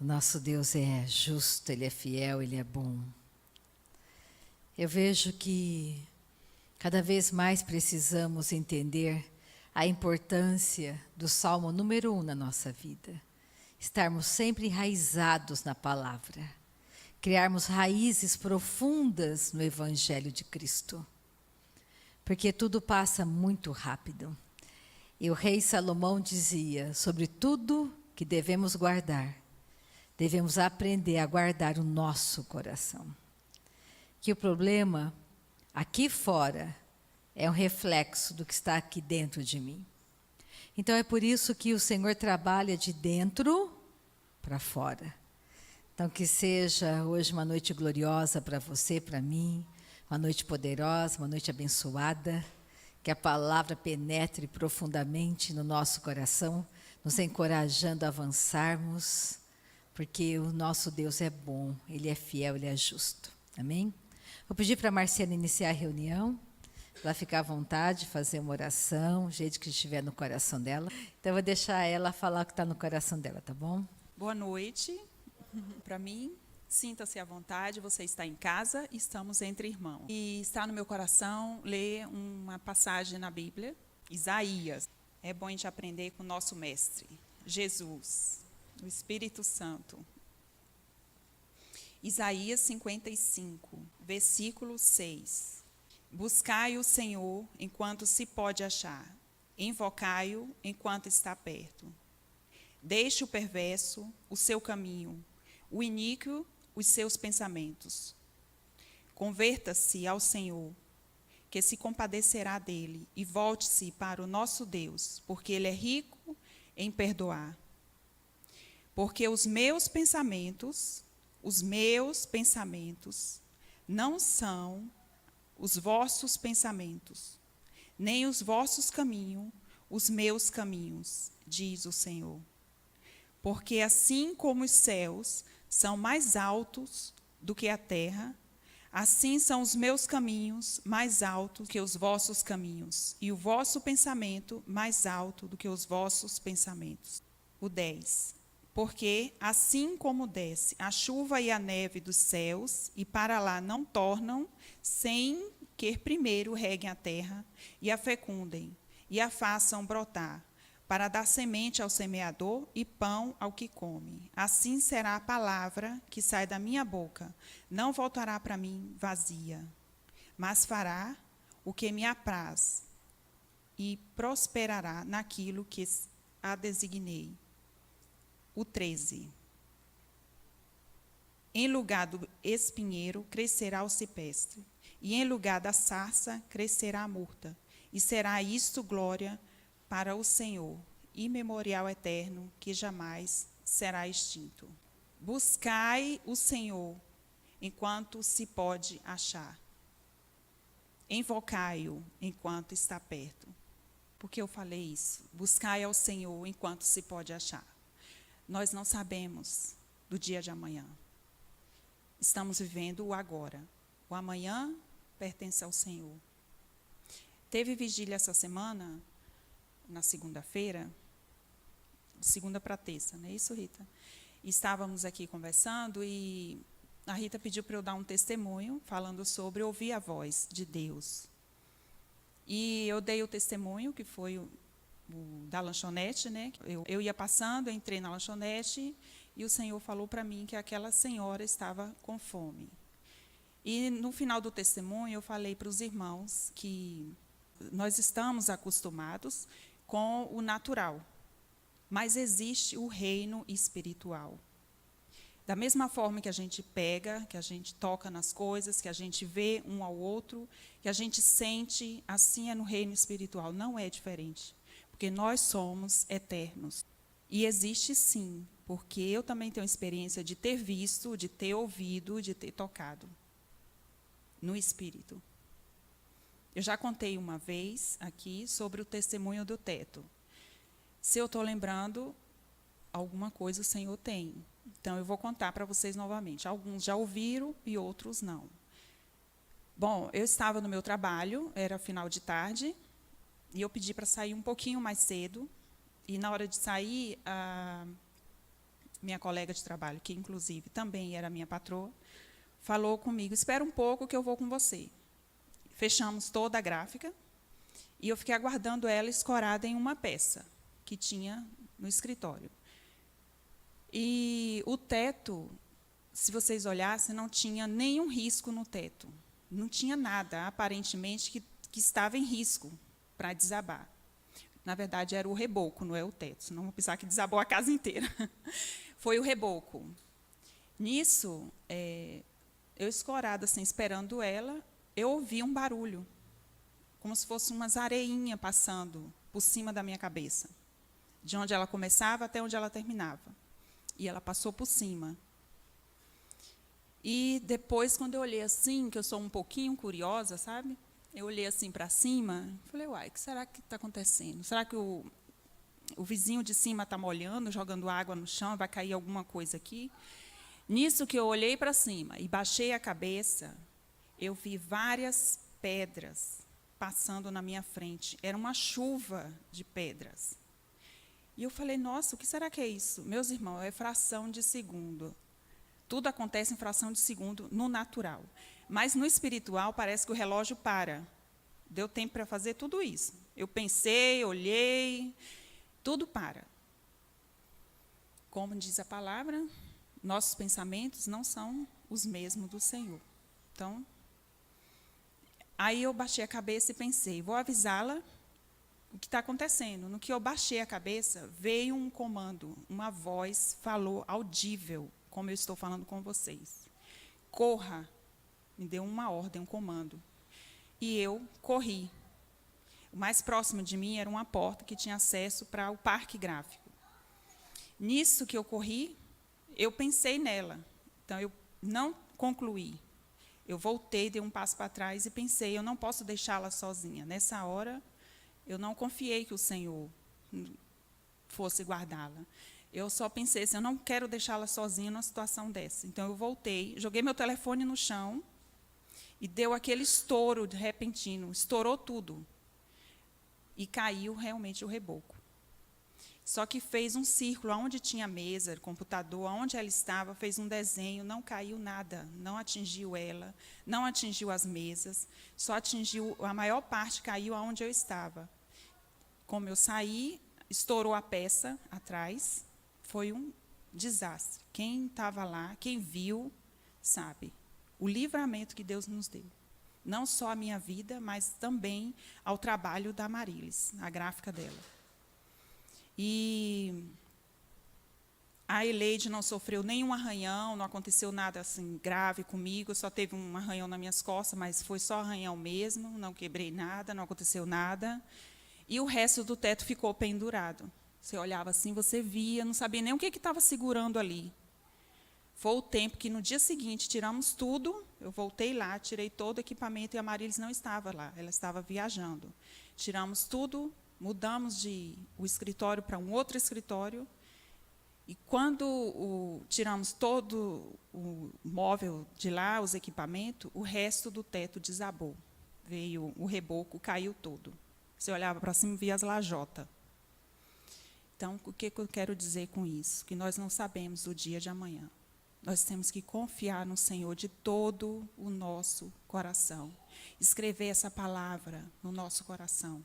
Nosso Deus é justo, Ele é fiel, Ele é bom. Eu vejo que cada vez mais precisamos entender a importância do Salmo número 1 na nossa vida. Estarmos sempre enraizados na palavra. Criarmos raízes profundas no Evangelho de Cristo. Porque tudo passa muito rápido. E o rei Salomão dizia, sobre tudo que devemos guardar, devemos aprender a guardar o nosso coração. Que o problema aqui fora é um reflexo do que está aqui dentro de mim. Então é por isso que o Senhor trabalha de dentro para fora. Então que seja hoje uma noite gloriosa para você, para mim, uma noite poderosa, uma noite abençoada, que a palavra penetre profundamente no nosso coração, nos encorajando a avançarmos, porque o nosso Deus é bom, Ele é fiel, Ele é justo. Amém? Vou pedir para a Marciana iniciar a reunião, ela ficar à vontade, fazer uma oração, o jeito que estiver no coração dela. Então eu vou deixar ela falar o que está no coração dela, tá bom? Boa noite para mim. Sinta-se à vontade, você está em casa, estamos entre irmãos. E está no meu coração ler uma passagem na Bíblia, Isaías. É bom a gente aprender com o nosso mestre, Jesus, o Espírito Santo. Isaías 55, versículo 6. Buscai o Senhor enquanto se pode achar, invocai-o enquanto está perto. Deixe o perverso o seu caminho, o iníquo os seus pensamentos. Converta-se ao Senhor, que se compadecerá dele, e volte-se para o nosso Deus, porque ele é rico em perdoar. Porque os meus pensamentos não são os vossos pensamentos, nem os vossos caminhos, os meus caminhos, diz o Senhor. Porque assim como os céus são mais altos do que a terra, assim são os meus caminhos mais altos que os vossos caminhos, e o vosso pensamento mais alto do que os vossos pensamentos. O 10. Porque assim como desce a chuva e a neve dos céus, e para lá não tornam, sem que primeiro reguem a terra, e a fecundem, e a façam brotar, para dar semente ao semeador e pão ao que come. Assim será a palavra que sai da minha boca. Não voltará para mim vazia, mas fará o que me apraz e prosperará naquilo que a designei. O 13. Em lugar do espinheiro crescerá o cipestre, e em lugar da sarça crescerá a murta, e será isto glória para o Senhor, e memorial eterno que jamais será extinto. Buscai o Senhor enquanto se pode achar. Invocai-o enquanto está perto. Por que eu falei isso? Buscai ao Senhor enquanto se pode achar. Nós não sabemos do dia de amanhã. Estamos vivendo o agora. O amanhã pertence ao Senhor. Teve vigília essa semana, na segunda-feira, segunda para terça, não é isso, Rita? Estávamos aqui conversando e a Rita pediu para eu dar um testemunho falando sobre ouvir a voz de Deus. E eu dei o testemunho, que foi o da lanchonete, né? Eu ia passando, eu entrei na lanchonete e o Senhor falou para mim que aquela senhora estava com fome. E no final do testemunho eu falei para os irmãos que nós estamos acostumados com o natural, mas existe o reino espiritual. Da mesma forma que a gente pega, que a gente toca nas coisas, que a gente vê um ao outro, que a gente sente, assim é no reino espiritual. Não é diferente, porque nós somos eternos. E existe sim, porque eu também tenho experiência de ter visto, de ter ouvido, de ter tocado no espírito. Eu já contei uma vez aqui sobre o testemunho do teto. Se eu estou lembrando, alguma coisa o Senhor tem. Então, eu vou contar para vocês novamente. Alguns já ouviram e outros não. Bom, eu estava no meu trabalho, era final de tarde, e eu pedi para sair um pouquinho mais cedo. E, na hora de sair, minha colega de trabalho, que inclusive também era minha patroa, falou comigo, espera um pouco que eu vou com você. Fechamos toda a gráfica e eu fiquei aguardando ela escorada em uma peça que tinha no escritório. E o teto, se vocês olhassem, não tinha nenhum risco no teto. Não tinha nada, aparentemente, que estava em risco para desabar. Na verdade, era o reboco, não é o teto. Senão vou pensar que desabou a casa inteira. Foi o reboco. Nisso, eu escorada, assim, esperando ela, eu ouvi um barulho, como se fosse umas areinhas passando por cima da minha cabeça, de onde ela começava até onde ela terminava. E ela passou por cima. E depois, quando eu olhei assim, que eu sou um pouquinho curiosa, sabe? Eu olhei assim para cima, falei, uai, o que será que está acontecendo? Será que o vizinho de cima está molhando, jogando água no chão, vai cair alguma coisa aqui? Nisso que eu olhei para cima e baixei a cabeça, eu vi várias pedras passando na minha frente. Era uma chuva de pedras. E eu falei, nossa, o que será que é isso? Meus irmãos, é fração de segundo. Tudo acontece em fração de segundo no natural. Mas no espiritual parece que o relógio para. Deu tempo para fazer tudo isso. Eu pensei, olhei, tudo para. Como diz a palavra, nossos pensamentos não são os mesmos do Senhor. Então, aí eu baixei a cabeça e pensei, vou avisá-la o que está acontecendo. No que eu baixei a cabeça, veio um comando, uma voz falou audível, como eu estou falando com vocês. Corra. Me deu uma ordem, um comando. E eu corri. O mais próximo de mim era uma porta que tinha acesso para o parque gráfico. Nisso que eu corri, eu pensei nela. Então, eu não concluí. Eu voltei, dei um passo para trás e pensei, eu não posso deixá-la sozinha. Nessa hora, eu não confiei que o Senhor fosse guardá-la. Eu só pensei assim, eu não quero deixá-la sozinha numa situação dessa. Então, eu voltei, joguei meu telefone no chão e deu aquele estouro de repentino, estourou tudo. E caiu realmente o reboco. Só que fez um círculo, onde tinha mesa, computador, onde ela estava, fez um desenho, não caiu nada, não atingiu ela, não atingiu as mesas, só atingiu, a maior parte caiu aonde eu estava. Como eu saí, estourou a peça atrás, foi um desastre. Quem estava lá, quem viu, sabe o livramento que Deus nos deu. Não só a minha vida, mas também ao trabalho da Marilis, a gráfica dela. E a Eleide não sofreu nenhum arranhão, não aconteceu nada assim grave comigo, só teve um arranhão nas minhas costas, mas foi só arranhão mesmo, não quebrei nada, não aconteceu nada. E o resto do teto ficou pendurado. Você olhava assim, você via, não sabia nem o que estava segurando ali. Foi o tempo que, no dia seguinte, tiramos tudo, eu voltei lá, tirei todo o equipamento e a Marilis não estava lá, ela estava viajando. Tiramos tudo, mudamos o escritório para um outro escritório, e quando tiramos todo o móvel de lá, os equipamentos, o resto do teto desabou. Veio o reboco, caiu todo. Você olhava para cima e via as lajotas. Então, o que eu quero dizer com isso? Que nós não sabemos o dia de amanhã. Nós temos que confiar no Senhor de todo o nosso coração. Escrever essa palavra no nosso coração.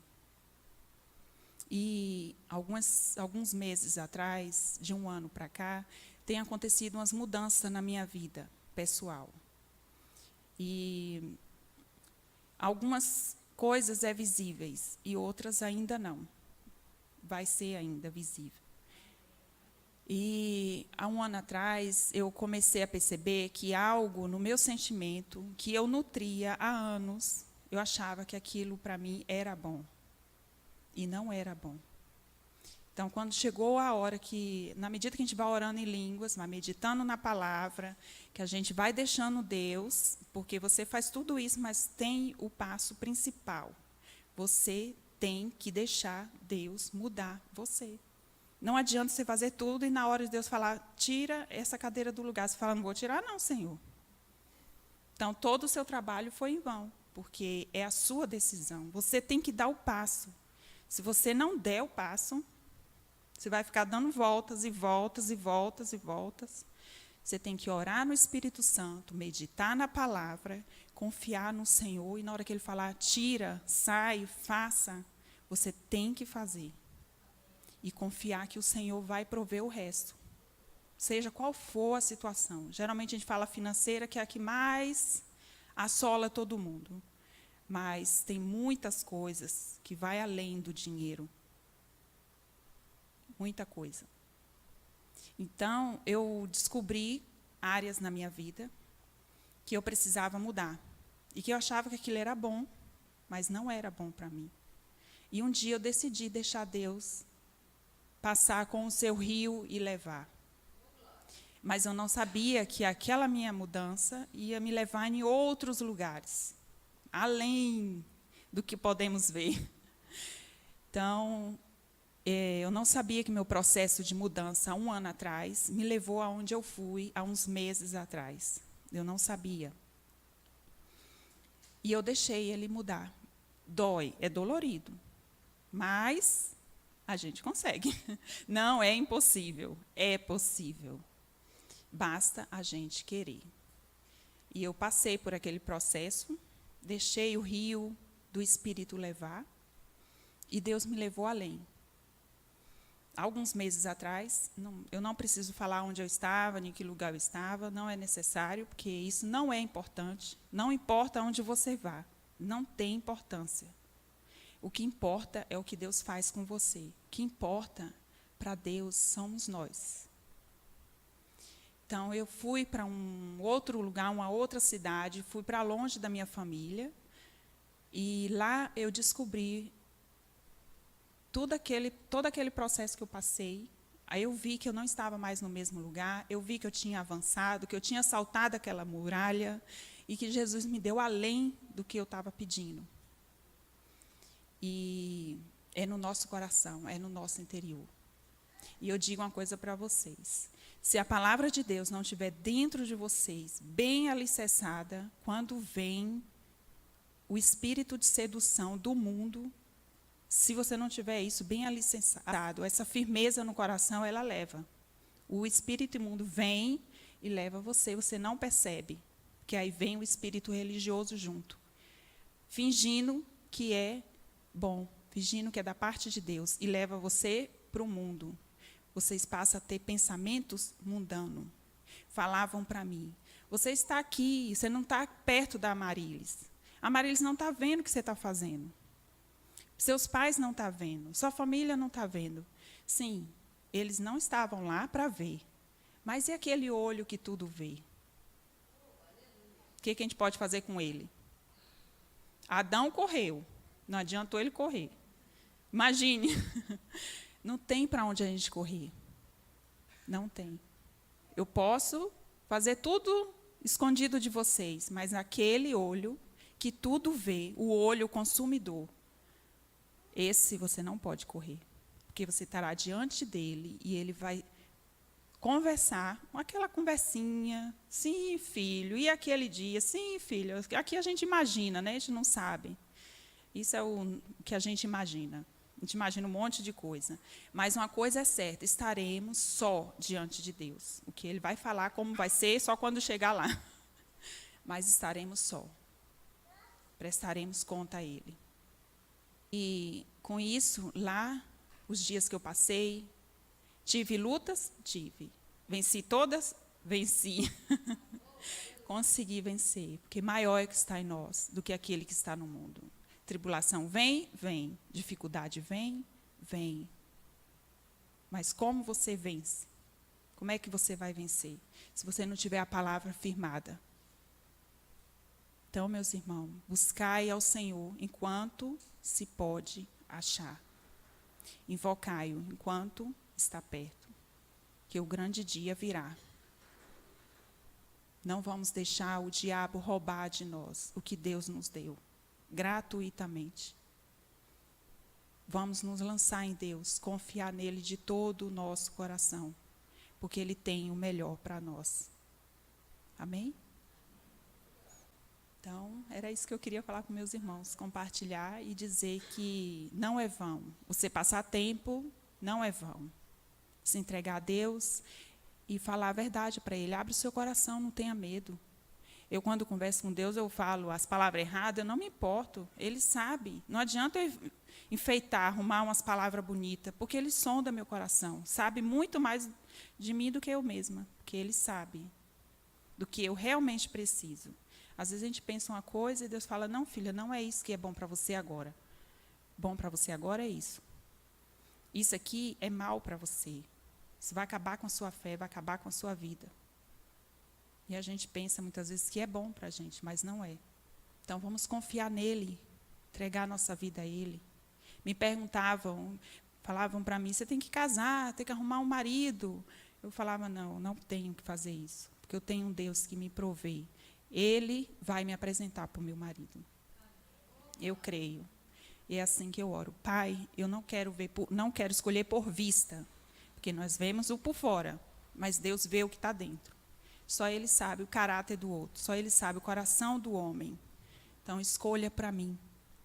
E alguns meses atrás, de um ano para cá, tem acontecido umas mudanças na minha vida pessoal. E algumas coisas visíveis e outras ainda não. Vai ser ainda visível. E, há um ano atrás, eu comecei a perceber que algo no meu sentimento, que eu nutria há anos, eu achava que aquilo, para mim, era bom. E não era bom. Então, quando chegou a hora que, na medida que a gente vai orando em línguas, vai meditando na palavra, que a gente vai deixando Deus, porque você faz tudo isso, mas tem o passo principal. Você tem que deixar Deus mudar você. Não adianta você fazer tudo e, na hora de Deus falar, tira essa cadeira do lugar. Você fala, não vou tirar, não, Senhor. Então, todo o seu trabalho foi em vão, porque é a sua decisão. Você tem que dar o passo. Se você não der o passo, Você vai ficar dando voltas e voltas e voltas e voltas. Você tem que orar no Espírito Santo, meditar na palavra, confiar no Senhor, e na hora que Ele falar, tira, sai, faça, você tem que fazer. E confiar que o Senhor vai prover o resto. Seja qual for a situação. Geralmente a gente fala financeira, que é a que mais assola todo mundo. Mas tem muitas coisas que vai além do dinheiro. Muita coisa. Então, eu descobri áreas na minha vida que eu precisava mudar. E que eu achava que aquilo era bom, mas não era bom para mim. E um dia eu decidi deixar Deus passar com o seu rio e levar. Mas eu não sabia que aquela minha mudança ia me levar em outros lugares, além do que podemos ver. Então, eu não sabia que meu processo de mudança, há 1 ano atrás, me levou aonde eu fui há uns meses atrás. Eu não sabia. E eu deixei ele mudar. Dói, é dolorido, mas a gente consegue. Não é impossível, é possível. Basta a gente querer. E eu passei por aquele processo, deixei o rio do Espírito levar, e Deus me levou além. Alguns meses atrás, eu não preciso falar onde eu estava, nem que lugar eu estava, não é necessário, porque isso não é importante. Não importa onde você vá, não tem importância. O que importa é o que Deus faz com você. O que importa para Deus somos nós. Então, eu fui para um outro lugar, uma outra cidade, fui para longe da minha família, e lá eu descobri todo aquele processo que eu passei. Aí eu vi que eu não estava mais no mesmo lugar, eu vi que eu tinha avançado, que eu tinha saltado aquela muralha, e que Jesus me deu além do que eu estava pedindo. E é no nosso coração, é no nosso interior. E eu digo uma coisa para vocês. Se a palavra de Deus não estiver dentro de vocês, bem alicerçada, quando vem o espírito de sedução do mundo, se você não tiver isso bem alicerçado, essa firmeza no coração, ela leva. O espírito imundo vem e leva você, você não percebe, que aí vem o espírito religioso junto, fingindo que é bom, fingindo que é da parte de Deus, e leva você para o mundo. Vocês passam a ter pensamentos mundanos. Falavam para mim, você está aqui, você não está perto da Amarilis. A Amarilis não está vendo o que você está fazendo. Seus pais não estão vendo, sua família não está vendo. Sim, eles não estavam lá para ver. Mas e aquele olho que tudo vê? O que a gente pode fazer com ele? Adão correu, não adiantou ele correr. Imagine, não tem para onde a gente correr. Não tem. Eu posso fazer tudo escondido de vocês, mas aquele olho que tudo vê, o olho consumidor, esse você não pode correr, porque você estará diante dele e ele vai conversar, aquela conversinha, sim, filho, e aquele dia, sim, filho, aqui a gente imagina, né? A gente não sabe. Isso é o que a gente imagina. A gente imagina um monte de coisa. Mas uma coisa é certa, estaremos só diante de Deus. O que ele vai falar, como vai ser, só quando chegar lá. Mas estaremos só. Prestaremos conta a ele. E, com isso, lá, os dias que eu passei, tive lutas? Tive. Venci todas? Venci. Consegui vencer, porque maior é o que está em nós do que aquele que está no mundo. Tribulação vem, vem. Dificuldade vem, vem. Mas como você vence? Como é que você vai vencer? Se você não tiver a palavra firmada. Então, meus irmãos, buscai ao Senhor enquanto se pode achar. Invocai-o enquanto está perto, que o grande dia virá. Não vamos deixar o diabo roubar de nós o que Deus nos deu, gratuitamente. Vamos nos lançar em Deus, confiar nele de todo o nosso coração, porque ele tem o melhor para nós. Amém? Então, era isso que eu queria falar com meus irmãos, compartilhar e dizer que não é vão. Você passar tempo, não é vão. Se entregar a Deus e falar a verdade para Ele. Abre o seu coração, não tenha medo. Eu, quando converso com Deus, eu falo as palavras erradas, eu não me importo. Ele sabe. Não adianta eu enfeitar, arrumar umas palavras bonitas, porque Ele sonda meu coração. Sabe muito mais de mim do que eu mesma, porque Ele sabe do que eu realmente preciso. Às vezes a gente pensa uma coisa e Deus fala, não, filha, não é isso que é bom para você agora. Bom para você agora é isso. Isso aqui é mal para você. Isso vai acabar com a sua fé, vai acabar com a sua vida. E a gente pensa muitas vezes que é bom para a gente, mas não é. Então vamos confiar nele, entregar a nossa vida a ele. Me perguntavam, falavam para mim, você tem que casar, tem que arrumar um marido. Eu falava, não tenho que fazer isso, porque eu tenho um Deus que me provê. Ele vai me apresentar para o meu marido. Eu creio. E é assim que eu oro. Pai, eu não quero escolher por vista, porque nós vemos o por fora, mas Deus vê o que está dentro. Só Ele sabe o caráter do outro, só Ele sabe o coração do homem. Então, escolha para mim,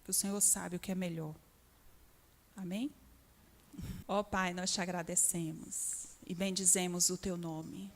que o Senhor sabe o que é melhor. Amém? Ó Pai, nós te agradecemos e bendizemos o teu nome.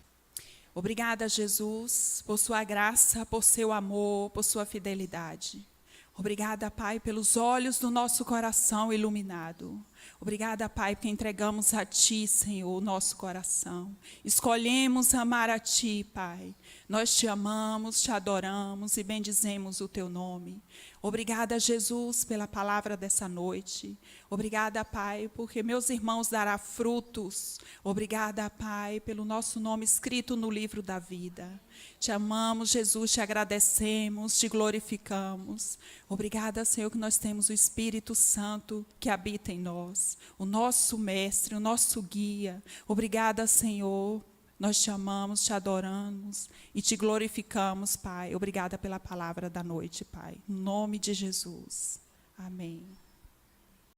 Obrigada, Jesus, por sua graça, por seu amor, por sua fidelidade. Obrigada, Pai, pelos olhos do nosso coração iluminado. Obrigada, Pai, porque entregamos a Ti, Senhor, o nosso coração. Escolhemos amar a Ti, Pai. Nós te amamos, te adoramos e bendizemos o Teu nome. Obrigada, Jesus, pela palavra dessa noite. Obrigada, Pai, porque meus irmãos dará frutos. Obrigada, Pai, pelo nosso nome escrito no livro da vida. Te amamos, Jesus, te agradecemos, te glorificamos. Obrigada, Senhor, que nós temos o Espírito Santo que habita em nós, o nosso mestre, o nosso guia. Obrigada, Senhor. Nós te amamos, te adoramos e te glorificamos, Pai. Obrigada pela palavra da noite, Pai. Em nome de Jesus. Amém.